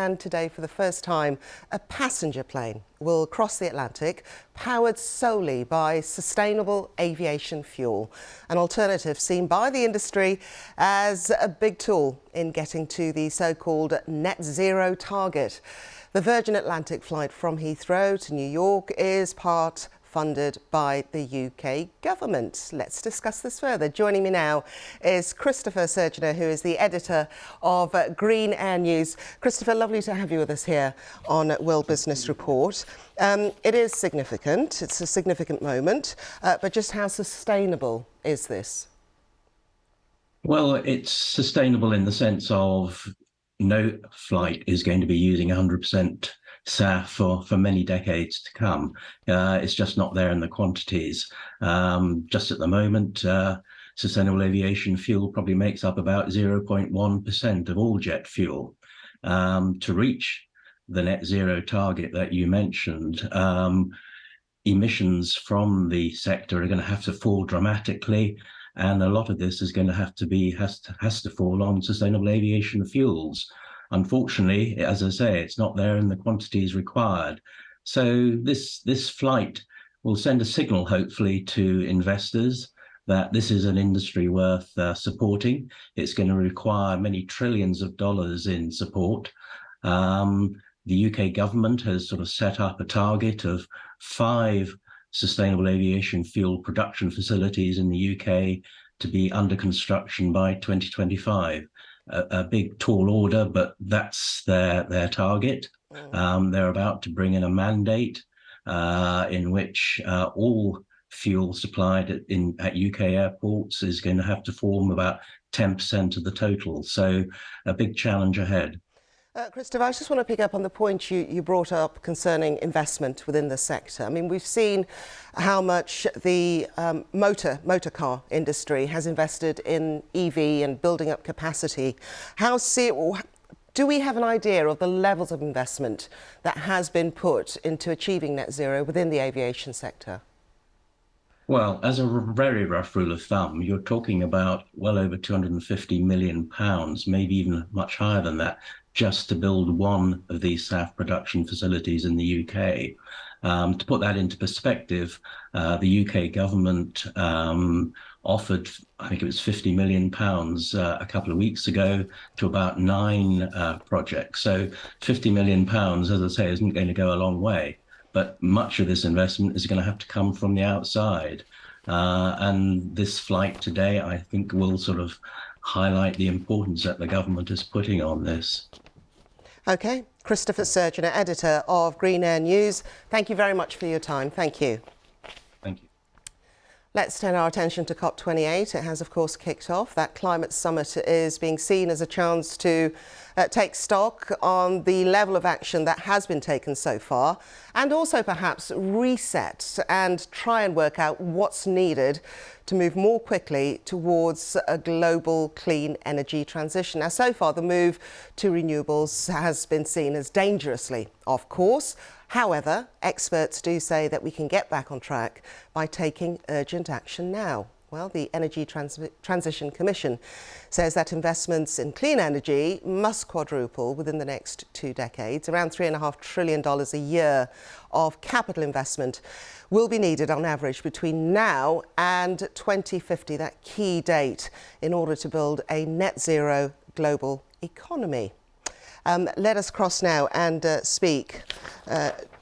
and today, for the first time, a passenger plane will cross the Atlantic, powered solely by sustainable aviation fuel, an alternative seen by the industry as a big tool in getting to the so-called net zero target. The Virgin Atlantic flight from Heathrow to New York is part funded by the UK government. Let's discuss this further. Joining me now is Christopher Surgener, who is the editor of Green Air News. Christopher, lovely to have you with us here on World Business Report. It is significant. It's a significant moment, but just how sustainable is this? Well, it's sustainable in the sense of no flight is going to be using 100% SAF for many decades to come. It's just not there in the quantities. Just at the moment, sustainable aviation fuel probably makes up about 0.1% of all jet fuel. To reach the net zero target that you mentioned, emissions from the sector are going to have to fall dramatically. And a lot of this is going to have to has to fall on sustainable aviation fuels. Unfortunately, as I say, it's not there in the quantities required. So this flight will send a signal, hopefully, to investors that this is an industry worth supporting. It's going to require many trillions of dollars in support. The UK government has sort of set up a target of 5 sustainable aviation fuel production facilities in the UK to be under construction by 2025. A big, tall order, but that's their target. They're about to bring in a mandate in which all fuel supplied at UK airports is going to have to form about 10% of the total. So a big challenge ahead. Christopher, I just want to pick up on the point you brought up concerning investment within the sector. I mean, we've seen how much the motor car industry has invested in EV and building up capacity. Do we have an idea of the levels of investment that has been put into achieving net zero within the aviation sector? Well, as a very rough rule of thumb, you're talking about well over £250 million, maybe even much higher than that, just to build one of these SAF production facilities in the UK. To put that into perspective, the UK government offered, I think it was £50 million a couple of weeks ago to about 9 projects. So £50 million, as I say, isn't going to go a long way. But much of this investment is going to have to come from the outside. And this flight today, I think, will sort of highlight the importance that the government is putting on this. OK. Christopher Surgener, editor of Green Air News. Thank you very much for your time. Thank you. Thank you. Let's turn our attention to COP28. It has, of course, kicked off. That climate summit is being seen as a chance to take stock on the level of action that has been taken so far, and also perhaps reset and try and work out what's needed to move more quickly towards a global clean energy transition. Now, so far, the move to renewables has been seen as dangerously off course. However, experts do say that we can get back on track by taking urgent action now. Well, the Energy Transition Commission says that investments in clean energy must quadruple within the next 2 decades. Around $3.5 trillion a year of capital investment will be needed on average between now and 2050, that key date, in order to build a net zero global economy. Let us cross now and speak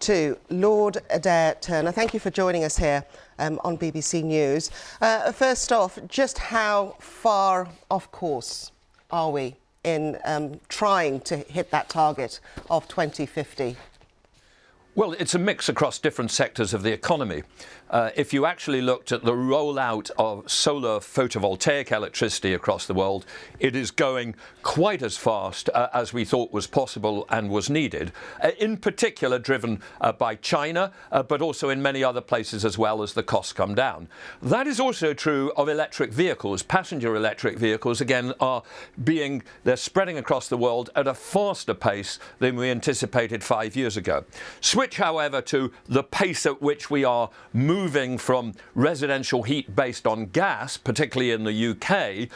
to Lord Adair Turner. Thank you for joining us here on BBC News. First off, just how far off course are we in trying to hit that target of 2050? Well, it's a mix across different sectors of the economy. If you actually looked at the rollout of solar photovoltaic electricity across the world, it is going quite as fast as we thought was possible and was needed, in particular driven by China, but also in many other places as well as the costs come down. That is also true of electric vehicles. Passenger electric vehicles, again, they're spreading across the world at a faster pace than we anticipated 5 years ago. Switch, however, to the pace at which we are moving from residential heat based on gas, particularly in the UK,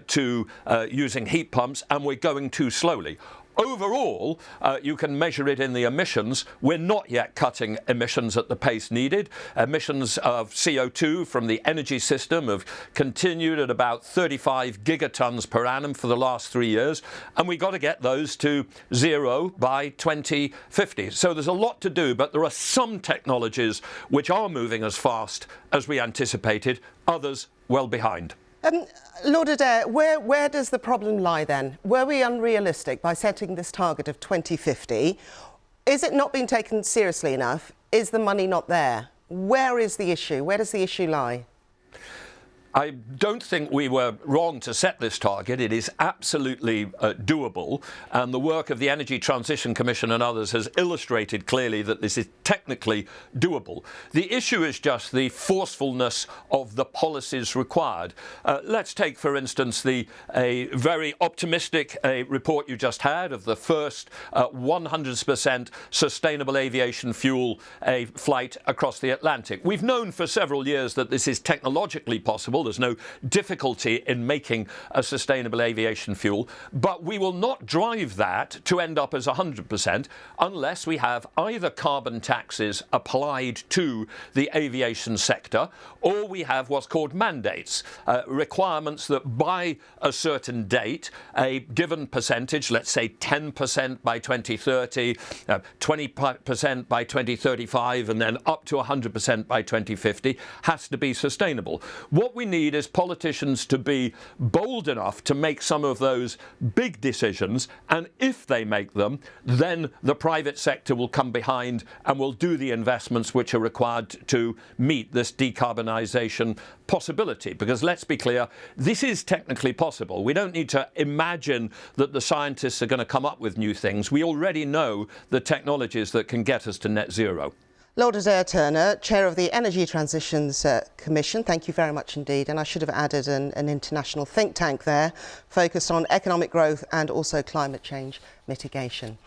to using heat pumps, and we're going too slowly. Overall, you can measure it in the emissions. We're not yet cutting emissions at the pace needed. Emissions of CO2 from the energy system have continued at about 35 gigatons per annum for the last 3 years, and we've got to get those to zero by 2050. So there's a lot to do, but there are some technologies which are moving as fast as we anticipated, others well behind. Lord Adair, where does the problem lie then? Were we unrealistic by setting this target of 2050? Is it not being taken seriously enough? Is the money not there? Where is the issue? Where does the issue lie? I don't think we were wrong to set this target. It is absolutely doable, and the work of the Energy Transition Commission and others has illustrated clearly that this is technically doable. The issue is just the forcefulness of the policies required. Let's take, for instance, a very optimistic report you just had of the first 100% sustainable aviation fuel flight across the Atlantic. We've known for several years that this is technologically possible. There's no difficulty in making a sustainable aviation fuel, but we will not drive that to end up as 100% unless we have either carbon taxes applied to the aviation sector, or we have what's called mandates, requirements that by a certain date, a given percentage, let's say 10% by 2030, 20% by 2035, and then up to 100% by 2050, has to be sustainable. What we need is politicians to be bold enough to make some of those big decisions, and if they make them, then the private sector will come behind and will do the investments which are required to meet this decarbonisation possibility. Because let's be clear, this is technically possible. We don't need to imagine that the scientists are going to come up with new things. We already know the technologies that can get us to net zero. Lord Adair Turner, Chair of the Energy Transitions Commission, thank you very much indeed. And I should have added an international think tank there, focused on economic growth and also climate change mitigation.